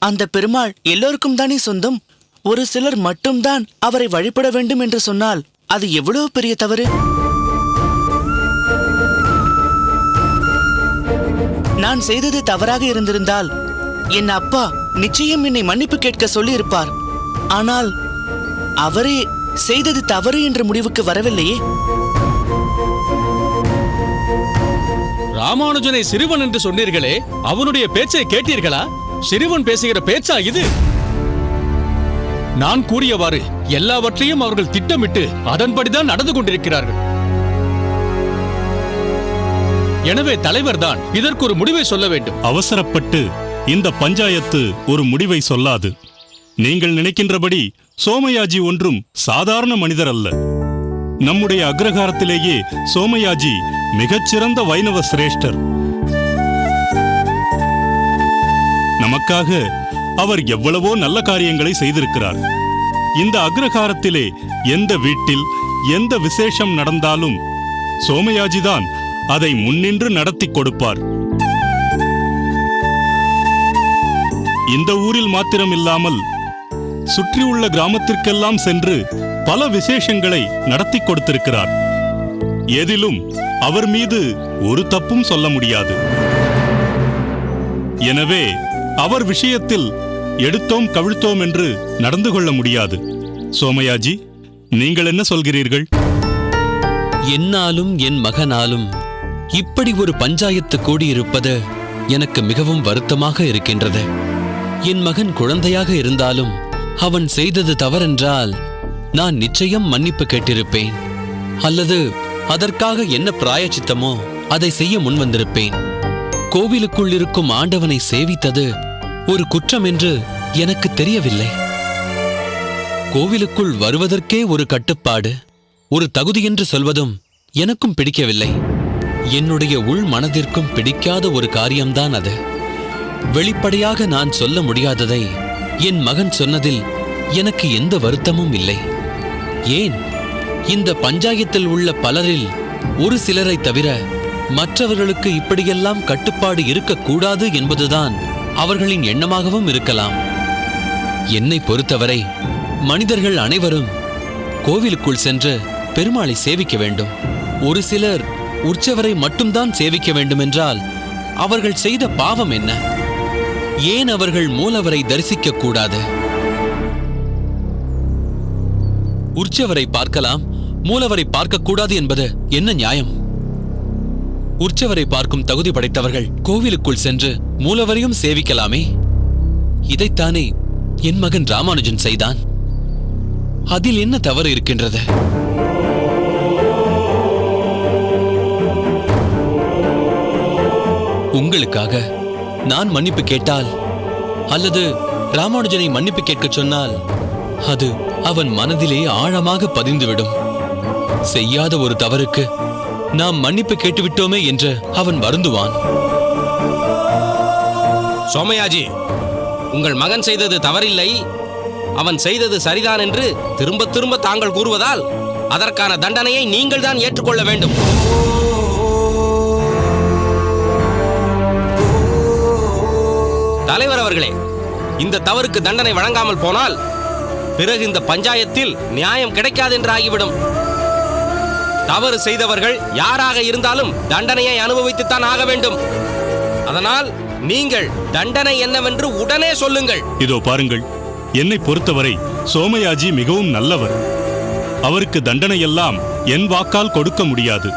அந்த பெருமாள் எல்லோருக்கும் தானே சொந்தம். ஒரு சிலர் மட்டும்தான் அவரை வழிபட வேண்டும் என்று சொன்னால் அது எவ்வளவு பெரிய தவறு. நான் செய்தது தவறாக இருந்திருந்தால் என் அப்பா நிச்சயம் என்னை மன்னிப்பு கேட்க சொல்லி இருப்பார். ஆனால் அவரே செய்தது தவறு என்ற முடிவுக்கு வரவில்லையே. ராமானுஜனை சிறுவன் என்று சொன்னீர்களே, அவனுடைய பேச்சை கேட்டீர்களா? சிறுவன் பேசுகிற பேச்சா இது? நான் கூறியவாறு எல்லாவற்றையும் அவர்கள் திட்டமிட்டு அதன்படிதான் நடந்து கொண்டிருக்கிறார்கள். எனவே தலைவர்தான் இதற்கு ஒரு முடிவை சொல்ல வேண்டும். அவசரப்பட்டு இந்த பஞ்சாயத்து ஒரு முடிவை சொல்லாது. நீங்கள் நினைக்கின்றபடி சோமயாஜி ஒன்றும் சாதாரண மனிதர் அல்ல. நம்முடைய அக்ரஹாரத்திலேயே சோமயாஜி மிகச்சிறந்த வைணவ சிரேஷ்டர். நமக்காக அவர் எவ்வளவோ நல்ல காரியங்களை செய்திருக்கிறார். இந்த அக்ரஹாரத்திலே எந்த வீட்டில் எந்த விசேஷம் நடந்தாலும் சோமயாஜிதான் அதை முன்னின்று நடத்தி கொடுப்பார். இந்த ஊரில் மாத்திரமில்லாமல் சுற்றியுள்ள கிராமத்திற்கெல்லாம் சென்று பல விசேஷங்களை நடத்தி கொடுத்திருக்கிறார். எதிலும் அவர் மீது ஒரு தப்பும் சொல்ல முடியாது. எனவே அவர் விஷயத்தில் எடுத்தோம் கவிழ்த்தோம் என்று நடந்து கொள்ள முடியாது. சோமயாஜி, நீங்கள் என்ன சொல்கிறீர்கள்? என்னாலும் என் மகனாலும் இப்படி ஒரு பஞ்சாயத்து கூடியிருப்பது எனக்கு மிகவும் வருத்தமாக இருக்கின்றது. என் மகன் குழந்தையாக இருந்தாலும் அவன் செய்தது தவறென்றால் நான் நிச்சயம் மன்னிப்பு கேட்டிருப்பேன். அல்லது அதற்காக என்ன பிராயச்சித்தமோ அதை செய்ய முன்வந்திருப்பேன். கோவிலுக்குள் இருக்கும் ஆண்டவனை சேவித்தது ஒரு குற்றம் என்று எனக்கு தெரியவில்லை. கோவிலுக்குள் வருவதற்கே ஒரு கட்டுப்பாடு, ஒரு தகுதி என்று சொல்வதும் எனக்கும் பிடிக்கவில்லை. என்னுடைய உள் மனதிற்கும் பிடிக்காத ஒரு காரியம்தான் அது. வெளிப்படையாக நான் சொல்ல முடியாததை என் மகன் சொன்னதில் எனக்கு எந்த வருத்தமும் இல்லை. ஏன், இந்த பஞ்சாயத்தில் உள்ள பலரில் ஒரு சிலரை தவிர மற்றவர்களுக்கு இப்படியெல்லாம் கட்டுப்பாடு இருக்கக்கூடாது என்பதுதான் அவர்களின் எண்ணமாகவும் இருக்கலாம். என்னை பொறுத்தவரை மனிதர்கள் அனைவரும் கோவிலுக்குள் சென்று பெருமாளை சேவிக்க வேண்டும். ஒரு சிலர் உற்சவரை மட்டும்தான் சேவிக்க வேண்டுமென்றால் அவர்கள் செய்த பாவம் என்ன? ஏன் அவர்கள் மூலவரை தரிசிக்க கூடாது? உற்சவரை பார்க்கலாம், மூலவரை பார்க்கக்கூடாது என்பது என்ன நியாயம்? உற்சவரை பார்க்கும் தகுதி படைத்தவர்கள் கோவிலுக்குள் சென்று மூலவரையும் சேவிக்கலாமே. இதைத்தானே என் மகன் ராமானுஜன் செய்தான். அதில் என்ன தவறு இருக்கின்றது? உங்களுக்காக நான் மன்னிப்பு கேட்டால் அல்லது ராமானுஜனை மன்னிப்பு கேட்க சொன்னால் அது அவன் மனதிலே ஆழமாக பதிந்துவிடும். செய்யாத ஒரு தவறுக்கு நாம் மன்னிப்பு கேட்டுவிட்டோமே என்று அவன் வருந்துவான். சோமயாஜி, உங்கள் மகன் செய்தது தவறில்லை, அவன் செய்தது சரிதான் என்று திரும்ப திரும்ப தாங்கள் கூறுவதால் அதற்கான தண்டனையை நீங்கள் தான் ஏற்றுக்கொள்ள வேண்டும். தலைவர் அவர்களே, இந்த தவறுக்கு தண்டனை வழங்காமல் போனால் பிறகு இந்த பஞ்சாயத்தில் நியாயம் கிடைக்காது என்று ஆகிவிடும். தவறு செய்தவர்கள் யாராக இருந்தாலும் தண்டனையை அனுபவித்துத்தான் ஆக வேண்டும். அதனால் நீங்கள் தண்டனை என்னவென்று உடனே சொல்லுங்கள். இதோ பாருங்கள், என்னை பொறுத்தவரை சோமயாஜி மிகவும் நல்லவர். அவருக்கு தண்டனையெல்லாம் என் வாக்கால் கொடுக்க முடியாது.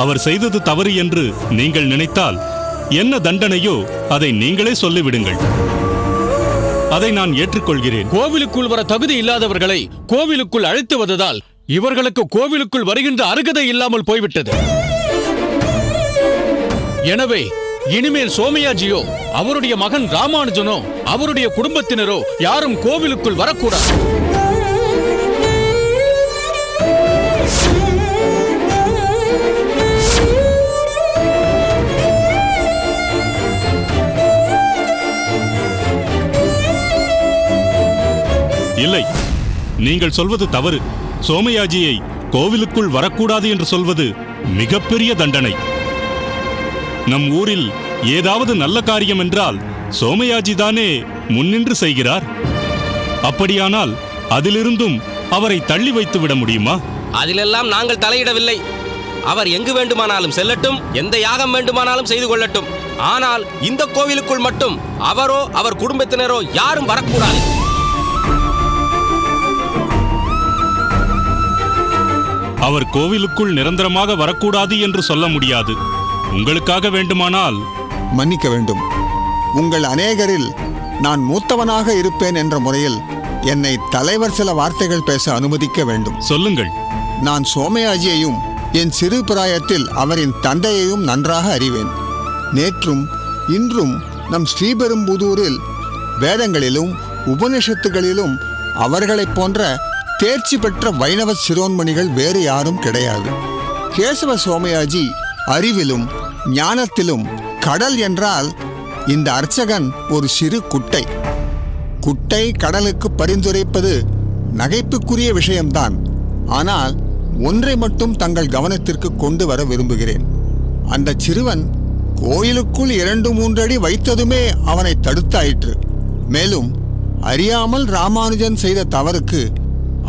அவர் செய்தது தவறு என்று நீங்கள் நினைத்தால் என்ன தண்டனையோ அதை நீங்களே சொல்லிவிடுங்கள். அதை நான் ஏற்றுக்கொள்கிறேன். கோவிலுக்குள் வர தகுதி இல்லாதவர்களை கோவிலுக்குள் அழைத்து வந்ததால் இவர்களுக்கு கோவிலுக்குள் வருகின்ற அருகதை இல்லாமல் போய்விட்டது. எனவே இனிமேல் சோமயாஜியோ அவருடைய மகன் ராமானுஜனோ அவருடைய குடும்பத்தினரோ யாரும் கோவிலுக்குள் வரக்கூடாது. இல்லை, நீங்கள் சொல்வது தவறு. சோமயாஜியை கோவிலுக்குள் வரக்கூடாது என்று சொல்வது மிகப்பெரிய தண்டனை. நம் ஊரில் ஏதாவது நல்ல காரியம் என்றால் சோமயாஜி தானே முன்னின்று செய்கிறார். அப்படியானால் அதிலிருந்தும் அவரை தள்ளி வைத்து விட முடியுமா? அதிலெல்லாம் நாங்கள் தலையிடவில்லை. அவர் எங்கு வேண்டுமானாலும் செல்லட்டும், எந்த யாகம் வேண்டுமானாலும் செய்து கொள்ளட்டும். ஆனால் இந்த கோவிலுக்குள் மட்டும் அவரோ அவர் குடும்பத்தினரோ யாரும் வரக்கூடாது. அவர் கோவிலுக்குள் நிரந்தரமாக வரக்கூடாது என்று சொல்ல முடியாது. உங்களுக்காக வேண்டுமானால். மன்னிக்க வேண்டும். உங்கள் அநேகரில் நான் மூத்தவனாக இருப்பேன் என்ற முறையில் என்னை தலைவர் சில வார்த்தைகள் பேச அனுமதிக்க வேண்டும். சொல்லுங்கள். நான் சோமயாஜியையும் என் சிறு பிராயத்தில் அவரின் தந்தையையும் நன்றாக அறிவேன். நேற்றும் இன்றும் நம் ஸ்ரீபெரும்புதூரில் வேதங்களிலும் உபனிஷத்துகளிலும் அவர்களைப் போன்ற தேர்ச்சி பெற்ற வைணவ சிரோன்மணிகள் வேறு யாரும் கிடையாது. கேசவ சோமயாஜி அறிவிலும் ஞானத்திலும் கடல் என்றால் இந்த அர்ச்சகன் ஒரு சிறு குட்டை. குட்டை கடலுக்கு பரிந்துரைப்பது நகைப்புக்குரிய விஷயம்தான். ஆனால் ஒன்றை மட்டும் தங்கள் கவனத்திற்கு கொண்டு வர விரும்புகிறேன். அந்த சிறுவன் கோயிலுக்குள் 2-3 அடி வைத்ததுமே அவனை தடுத்தாயிற்று. மேலும் அறியாமல் ராமானுஜன் செய்த தவறுக்கு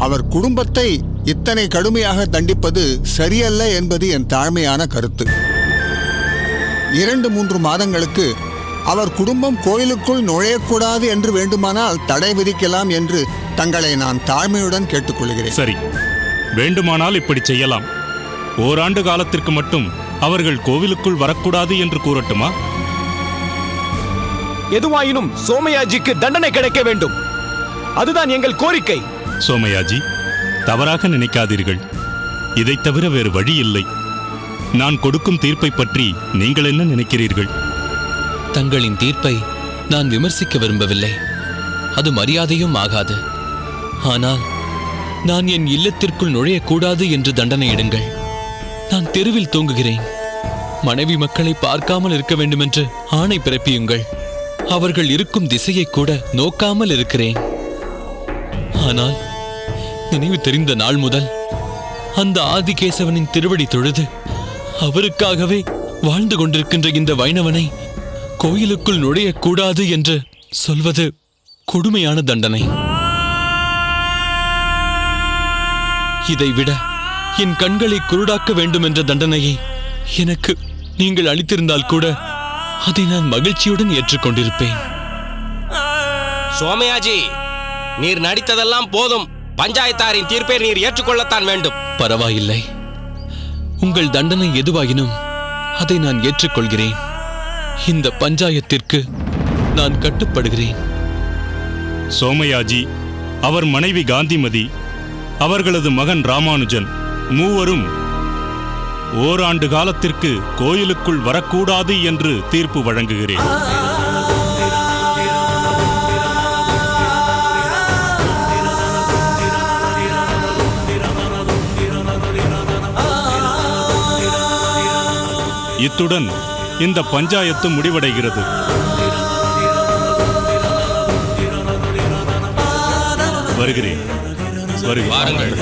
அவர் குடும்பத்தை இத்தனை கடுமையாக தண்டிப்பது சரியல்ல என்பது என் தாழ்மையான கருத்து. 2-3 மாதங்களுக்கு அவர் குடும்பம் கோயிலுக்குள் நுழையக்கூடாது என்று வேண்டுமானால் தடை விதிக்கலாம் என்று தங்களை நான் தாழ்மையுடன் கேட்டுக்கொள்கிறேன். சரி, வேண்டுமானால் இப்படி செய்யலாம். ஓராண்டு காலத்திற்கு மட்டும் அவர்கள் கோவிலுக்குள் வரக்கூடாது என்று கூறட்டுமா? எதுவாயினும் சோமயாஜிக்கு தண்டனை கிடைக்க வேண்டும். அதுதான் எங்கள் கோரிக்கை. சோமயாஜி, தவறாக நினைக்காதீர்கள். இதைத் தவிர வேறு வழி இல்லை. நான் கொடுக்கும் தீர்ப்பை பற்றி நீங்கள் என்ன நினைக்கிறீர்கள்? தங்களின் தீர்ப்பை நான் விமர்சிக்க விரும்பவில்லை. அது மரியாதையும் ஆகாது. ஆனால் நான் என் இல்லத்திற்குள் நுழையக்கூடாது என்று தண்டனையிடுங்கள். நான் தெருவில் தூங்குகிறேன். மனைவி மக்களை பார்க்காமல் இருக்க வேண்டுமென்று ஆணை பிறப்பியுங்கள். அவர்கள் இருக்கும் திசையை கூட நோக்காமல் இருக்கிறேன். ஆனால் நினைவு தெரிந்த நாள் முதல் அந்த ஆதிகேசவனின் திருவடி தொழுது அவருக்காகவே வாழ்ந்து கொண்டிருக்கின்ற இந்த வைணவனை கோயிலுக்குள் நுழையக்கூடாது என்று சொல்வது கொடுமையான தண்டனை. இதைவிட என் கண்களை குருடாக்க வேண்டும் என்ற தண்டனையை எனக்கு நீங்கள் அளித்திருந்தால் கூட அதை நான் மகிழ்ச்சியுடன் ஏற்றுக்கொண்டிருப்பேன். சோமயாஜி, நீர் நடித்ததெல்லாம் போதும். பஞ்சாயத்தாரின் தீர்ப்பை நீர் ஏற்றுக்கொள்ளத்தான் வேண்டும். பரவாயில்லை. உங்கள் தண்டனை எதுவாயினும் அதை நான் ஏற்றுக்கொள்கிறேன். இந்த பஞ்சாயத்திற்கு நான் கட்டுப்படுகிறேன். சோமயாஜி, அவர் மனைவி காந்திமதி, அவர்களது மகன் ராமானுஜன் மூவரும் ஓராண்டு காலத்திற்கு கோயிலுக்குள் வரக்கூடாது என்று தீர்ப்பு வழங்குகிறேன். இத்துடன் இந்த பஞ்சாயத்து முடிவடைகிறது. வருகிறேன். வாருங்கள்.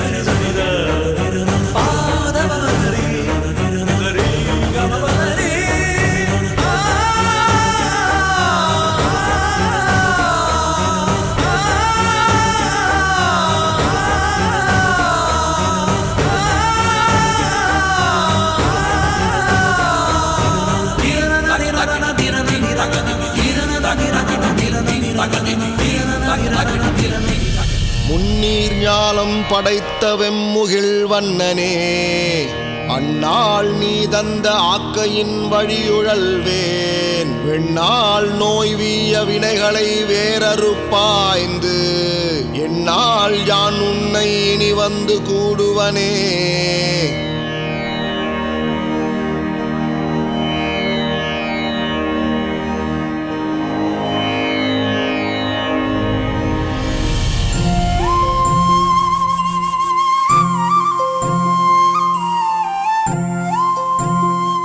முன்னீர் ஞாலம் படைத்த வெம்முகில் வண்ணனே, அந்நாள் நீ தந்த ஆக்கையின் வழியுழல்வேன். வெண்ணால் நோய் வீய வினைகளை வேறறுப்பாய்ந்து என்னால் யான் உன்னை இனி வந்து கூடுவனே.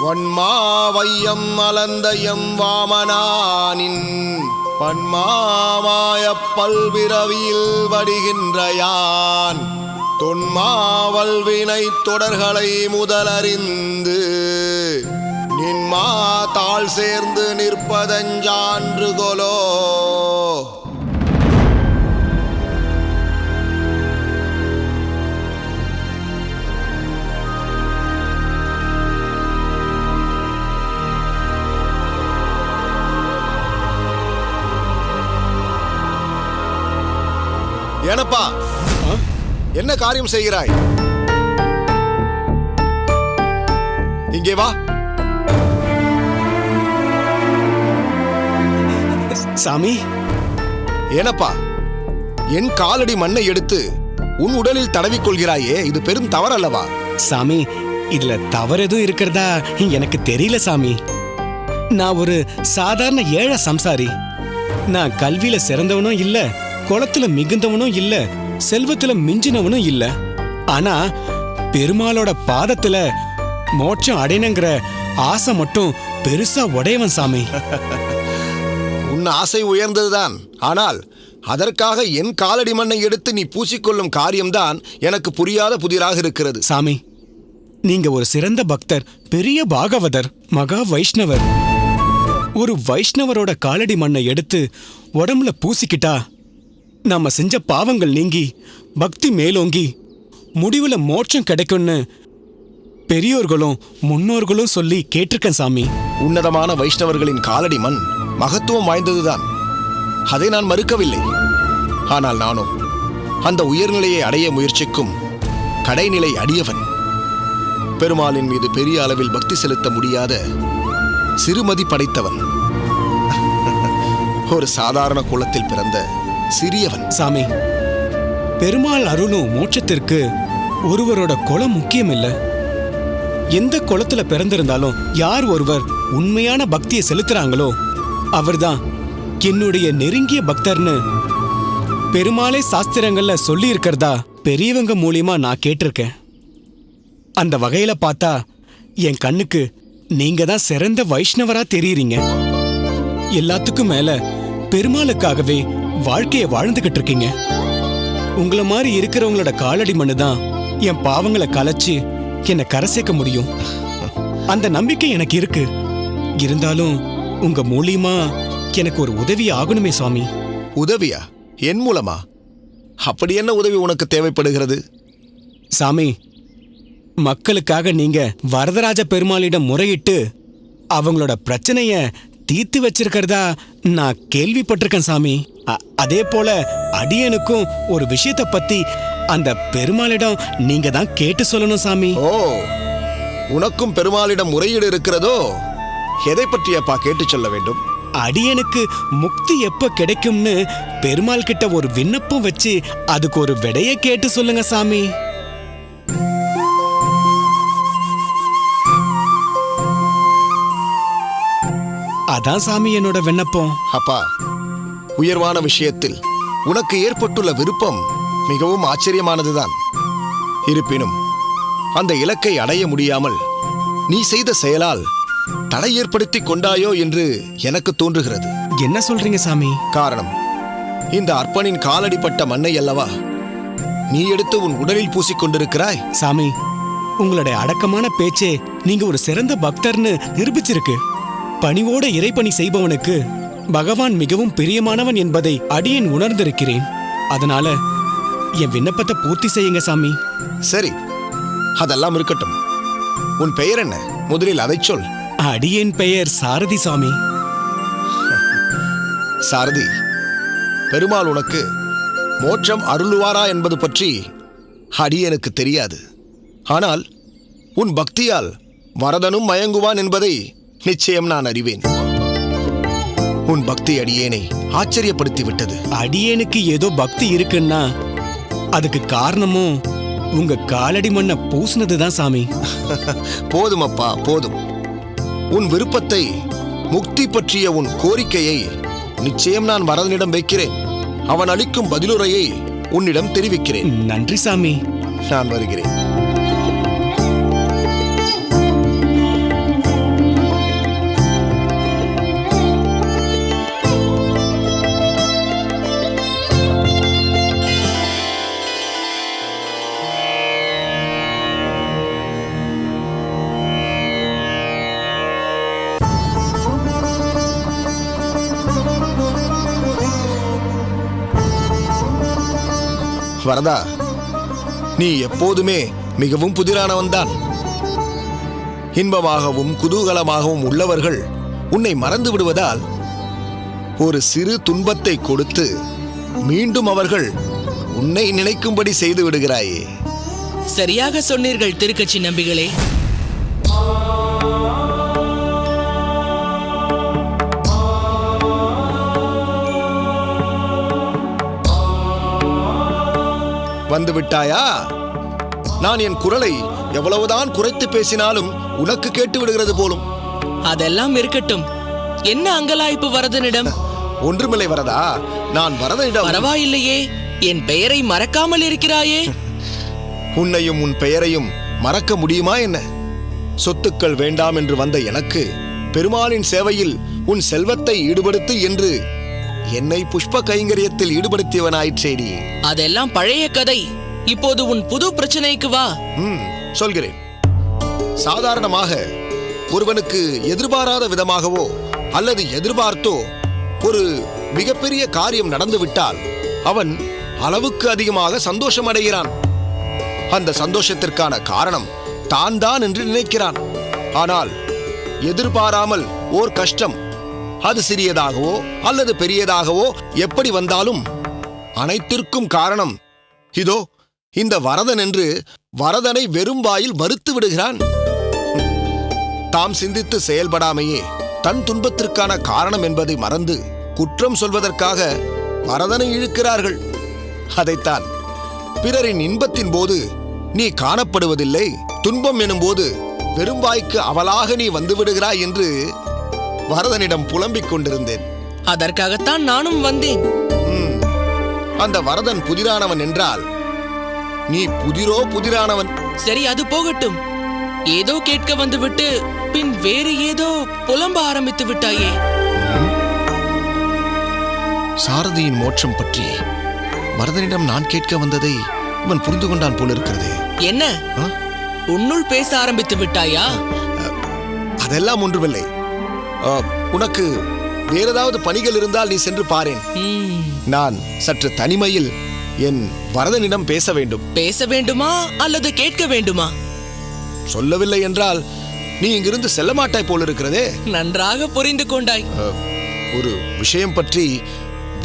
வன்மாவையம் அலந்தயம் வாமனானின் பன்மாமாய பல்பிறவியில் வடிகின்ற யான் தொன்மாவல்வினை தொடர்களை முதலறிந்து நின்மா தாழ் சேர்ந்து நிற்பதஞ்சான்று கொலோ. ஏனப்பா என்ன காரியம் செய்கிறாய்? இங்கே வா. சாமி, ஏனப்பா என் காலடி மண்ணை எடுத்து உன் உடலில் தடவிக்கொள்கிறாயே, இது பெரும் தவறல்லவா? சாமி, இதுல தவறு எதுவும் இருக்கிறதா எனக்கு தெரியல சாமி. நான் ஒரு சாதாரண ஏழை சம்சாரி. நான் கல்வியில சிறந்தவனும் இல்ல, குளத்துல மிகுந்தவனும் இல்ல, செல்வத்துல மிஞ்சினவனும் இல்ல. ஆனா பெருமாளோட பாதத்துல மோட்சம் அடையணுங்கிற ஆசை மட்டும் பெருசா உடையவன் சாமி. உன் ஆசை உயர்ந்ததுதான். ஆனால் அதற்காக என் காலடி மண்ணை எடுத்து நீ பூசிக்கொள்ளும் காரியம்தான் எனக்கு புரியாத புதிராக இருக்கிறது. சாமி, நீங்க ஒரு சிறந்த பக்தர், பெரிய பாகவதர், மகா வைஷ்ணவர். ஒரு வைஷ்ணவரோட காலடி மண்ணை எடுத்து உடம்புல பூசிக்கிட்டா நாம செஞ்ச பாவங்கள் நீங்கி பக்தி மேலோங்கி முடிவுல மோட்சம் கிடைக்கும்னு பெரியோர்களும் முன்னோர்களும் சொல்லி கேட்டிருக்கேன் சாமி. உன்னதமான வைஷ்ணவர்களின் காலடி மண் மகத்துவம் வாய்ந்ததுதான், அதை நான் மறுக்கவில்லை. ஆனால் நானும் அந்த உயர்நிலையை அடைய முயற்சிக்கும் கடைநிலை அடியவன். பெருமாளின் மீது பெரிய அளவில் பக்தி செலுத்த முடியாத சிறுமதி படைத்தவன். ஒரு சாதாரண குலத்தில் பிறந்த சிறியவன். சாமி, பெருமாள் அருளும் மோட்சத்திற்கு ஒருவரோட குலம் முக்கியம் இல்ல. எந்த குலத்துல பிறந்திருந்தாலும் யார் ஒருவர் உண்மையான பக்தியை செலுத்துறாங்களோ அவர்தான் என்னுடைய நெருங்கிய பக்தர்னு பெருமாளே சாஸ்திரங்கள்ல சொல்லி இருக்கிறதா பெரியவங்க மூலியமா நான் கேட்டிருக்கேன். அந்த வகையில பார்த்தா என் கண்ணுக்கு நீங்க தான் சிறந்த வைஷ்ணவரா தெரியுறீங்க. எல்லாத்துக்கும் மேல பெருமாளுக்காகவே வாழ்க்கைய வாழ்ந்துகிட்டு இருக்கீங்க. உங்கள மாதிரி இருக்கிறவங்களோட காலடி மண்ணு தான் என் பாவங்களை கலைச்சு என்னை கரை சேர்க்க முடியும். அந்த நம்பிக்கை எனக்கு இருக்கு. இருந்தாலும் உங்க மூலியமா எனக்கு ஒரு உதவி ஆகணுமே சுவாமி. உதவியா? என் மூலமா? அப்படி என்ன உதவி உனக்கு தேவைப்படுகிறது? சாமி, மக்களுக்காக நீங்க வரதராஜ பெருமாளிடம் முறையிட்டு அவங்களோட பிரச்சனைய தீர்த்து வச்சிருக்கிறதா நான் கேள்விப்பட்டிருக்கேன் சாமி. அதே போல அடியனுக்கும் ஒரு விஷயத்தை பத்தி அந்த பெருமாளிடம் நீங்க தான் கேட்டு சொல்லணும் சாமி. ஓ, உனக்கும் பெருமாளிடம் முறையீடு இருக்கிறதோ? எதை பற்றியப்பா கேட்டு சொல்ல வேண்டும்? அடியனுக்கு முக்தி எப்ப கிடைக்கும்னு பெருமாள் கிட்ட ஒரு விண்ணப்பம் வச்சு அதுக்கு ஒரு விடைய கேட்டு சொல்லுங்க சாமி. அதான் சாமி என்னோட விண்ணப்பம். அப்பா, உயர்வான விஷயத்தில் உனக்கு ஏற்பட்டுள்ள விருப்பம் மிகவும் ஆச்சரியமானதுதான். இருப்பினும் அந்த இலக்கை அடைய முடியாமல் நீ செய்த செயலால் தடை ஏற்படுத்தி கொண்டாயோ என்று எனக்கு தோன்றுகிறது. என்ன சொல்றீங்க சாமி? காரணம், இந்த அர்ப்பனின் காலடிப்பட்ட மண்ணை அல்லவா நீ எடுத்து உன் உடலில் பூசிக்கொண்டிருக்கிறாய். சாமி, உங்களுடைய அடக்கமான பேச்சே நீங்க ஒரு சிறந்த பக்தர்னு நிரூபிச்சிருக்கு. பணிவோட இறைப்பணி செய்பவனுக்கு பகவான் மிகவும் பிரியமானவன் என்பதை அடியேன் உணர்ந்திருக்கிறேன். அதனால என் விண்ணப்பத்தை பூர்த்தி செய்யுங்க சாமி. சரி, அதெல்லாம் இருக்கட்டும். உன் பெயர் என்ன? முதலில் அதை சொல். அடியேன் பெயர் சாரதி சாமி. சாரதி, பெருமாள் உனக்கு மோட்சம் அருளுவாரா என்பது பற்றி அடியேனுக்கு தெரியாது. ஆனால் உன் பக்தியால் வரதனும் மயங்குவான் என்பதை நிச்சயம் நான் அறிவேன். உன் பக்தி அடியேனை ஆச்சரியப்படுத்தி விட்டது. அடியேனுக்கு ஏதோ பக்தி இருக்குன்னா அதுக்கு காரணமும் உங்க காலடி மண்ணை பூசினதுதான் சாமி. போதும் அப்பா, போதும். உன் விருப்பத்தை, முக்தி பற்றிய உன் கோரிக்கையை நிச்சயம் நான் வரதனிடம் வைக்கிறேன். அவன் அளிக்கும் பதிலுரையை உன்னிடம் தெரிவிக்கிறேன். நன்றி சாமி. நான் வருகிறேன். வரதா, நீ எப்போதுமே மிகவும் புதிரானவன்தான். இன்பமாகவும் குதூகலமாகவும் உள்ளவர்கள் உன்னை மறந்து விடுவதால் ஒரு சிறு துன்பத்தை கொடுத்து மீண்டும் அவர்கள் உன்னை நினைக்கும்படி செய்து விடுகிறாயே. சரியாக சொன்னீர்கள் திருக்கட்சி நம்பிகளே. வந்து விட்டாயா? நான் என் குரலை எவ்வளவுதான் குறைத்து பேசினாலும் உனக்கு கேட்டு விடுகிறது போலும். அதெல்லாம் இருக்கட்டும். என்ன அங்கலாய்ப்பு வரதனிடம்? ஒன்றுமில்லை வரதா. நான் வரதனிடம் பரவாயில்லையே, என் பெயரை மறக்காமல் இருக்கிறாயே. உன்னையும் உன் பெயரையும் மறக்க முடியுமா என்ன? சொத்துக்கள் வேண்டாம் என்று வந்த எனக்கு பெருமாளின் சேவையில் உன் செல்வத்தை ஈடுபடுத்து என்று என்னை புஷ்ப கைங்கரியத்தில் ஈடுபடுத்தியவனாயிற்றேடி. அதெல்லாம் பழைய கதை. இப்போது உன் புது பிரச்சனைக்கு வா. சொல்கிறேன். சாதாரணமாக ஒருவனுக்கு எதிர்பாராத விதமாகவோ அல்லது எதிர்பார்த்தோ ஒரு மிகப்பெரிய காரியம் நடந்துவிட்டால் அவன் அளவுக்கு அதிகமாக சந்தோஷம் அடைகிறான். அந்த சந்தோஷத்திற்கான காரணம் தான் என்று நினைக்கிறான். ஆனால் எதிர்பாராமல் ஓர் கஷ்டம், அது சிறியதாகவோ அல்லது பெரியதாகவோ எப்படி வந்தாலும் அனைத்திற்கும் காரணம் இதோ இந்த வரதன் என்று வரதனை வெறும் வாயில் வறுத்து விடுகிறான். தாம் சிந்தித்து செயல்படாமையே தன் துன்பத்திற்கான காரணம் என்பதை மறந்து குற்றம் சொல்வதற்காக வரதனை இழுக்கிறார்கள். அதைத்தான் பிறரின் இன்பத்தின் போது நீ காணப்படுவதில்லை, துன்பம் எனும்போது வெறும் வாய்க்கு அவளாக நீ வந்து விடுகிறாய் என்று வரதனிடம் புலம்பிக் கொண்டிருந்தேன். அதற்காகத்தான் நானும் வந்தேன். அந்த வரதன் புதிரானவன் என்றால் நீ புதிரானவன். சரி, அது போகட்டும். ஏதோ கேட்க வந்துவிட்டு பின் வேறு ஏதோ புலம்ப ஆரம்பித்து விட்டாயே. சாரதியின் மோட்சம் பற்றி வரதனிடம் நான் கேட்க வந்ததை இவன் புரிந்து கொண்டான் போலிருக்கிறது. என்ன, உன்னுள் பேச ஆரம்பித்து விட்டாயா? அதெல்லாம் ஒன்றுமில்லை. உனக்கு வேற ஏதாவது பணிகள் இருந்தால் நீ சென்று பாரேன். நான் சற்று தனிமையில் என் வரதனிடம் பேச வேண்டும். பேச வேண்டுமா அல்லது கேட்க வேண்டுமா? சொல்லவில்லை என்றால் நீ இங்கிருந்து செல்ல மாட்டாய் போலிருக்கிறதே. நன்றாக புரிந்து கொண்டாய். ஒரு விஷயம் பற்றி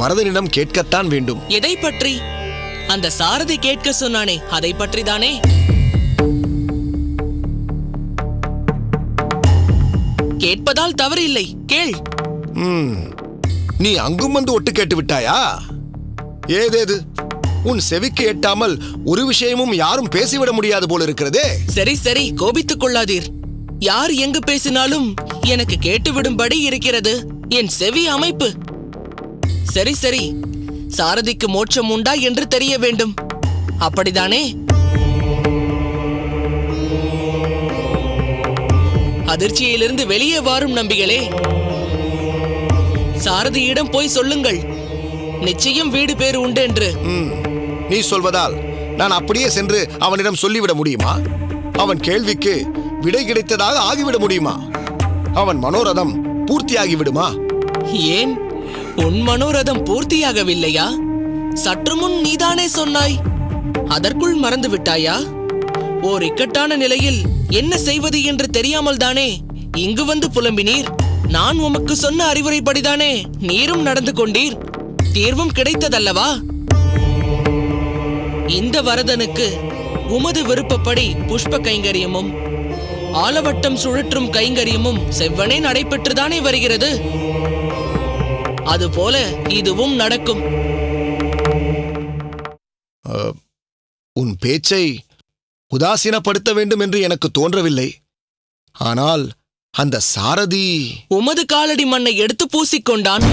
வரதனிடம் கேட்கத்தான் வேண்டும். எதை பற்றி? அந்த சாரதி கேட்க சொன்னானே, அதை பற்றிதானே? கேட்பதால் தவறு இல்லை, கேள். நீ அங்கும் வந்து ஒட்டு கேட்டு விட்டாயா? ஏதேது உன் செவிக்கு எட்டாமல் ஒரு விஷயமும் யாரும் பேசிவிட முடியாது போல இருக்கிறதே. சரி சரி, கோபித்துக் கொள்ளாதீர். யார் எங்கு பேசினாலும் எனக்கு கேட்டுவிடும்படி இருக்கிறது என் செவி அமைப்பு. சரி சரி, சாரதிக்கு மோட்சம் உண்டா என்று தெரிய வேண்டும், அப்படிதானே? அதிர்ச்சியிலிருந்து வெளியே வாரும் நம்பிகளே. சாரதியிடம் போய் சொல்லுங்கள், நிச்சயம் வீடு பேறு உண்டு என்று. நீ சொல்வதால் நான் அப்படியே சென்று அவனிடம் சொல்லிவிட முடியுமா? அவன் கேள்விக்கு விடை கிடைத்ததாக ஆகிவிட முடியுமா? அவன் மனோரதம் பூர்த்தியாகிவிடுமா? ஏன், உன் மனோரதம் பூர்த்தியாகவில்லையா? சற்று முன் நீதானே சொன்னாய். அதற்குள் மறந்து விட்டாயா? ஓர் இக்கட்டான நிலையில் என்ன செய்வது என்று தெரியாமல் தானே இங்கு வந்து புலம்பினீர். நான் உமக்கு சொன்ன அறிவுரைப்படிதானே நீரும் நடந்து கொண்டீர். தீர்வும் கிடைத்ததல்லவா? இந்த வரதனுக்கு உமது விருப்பப்படி புஷ்ப கைங்கரியமும் ஆலவட்டம் சுழற்றும் கைங்கரியமும் செவ்வனே நடைபெற்றுதானே வருகிறது. அதுபோல இதுவும் நடக்கும். உன் பேச்சை உதாசீனப்படுத்த வேண்டும் என்று எனக்கு தோன்றவில்லை. ஆனால் அந்த சாரதி உமது காலடி மண்ணை எடுத்து பூசிக்கொண்டான்.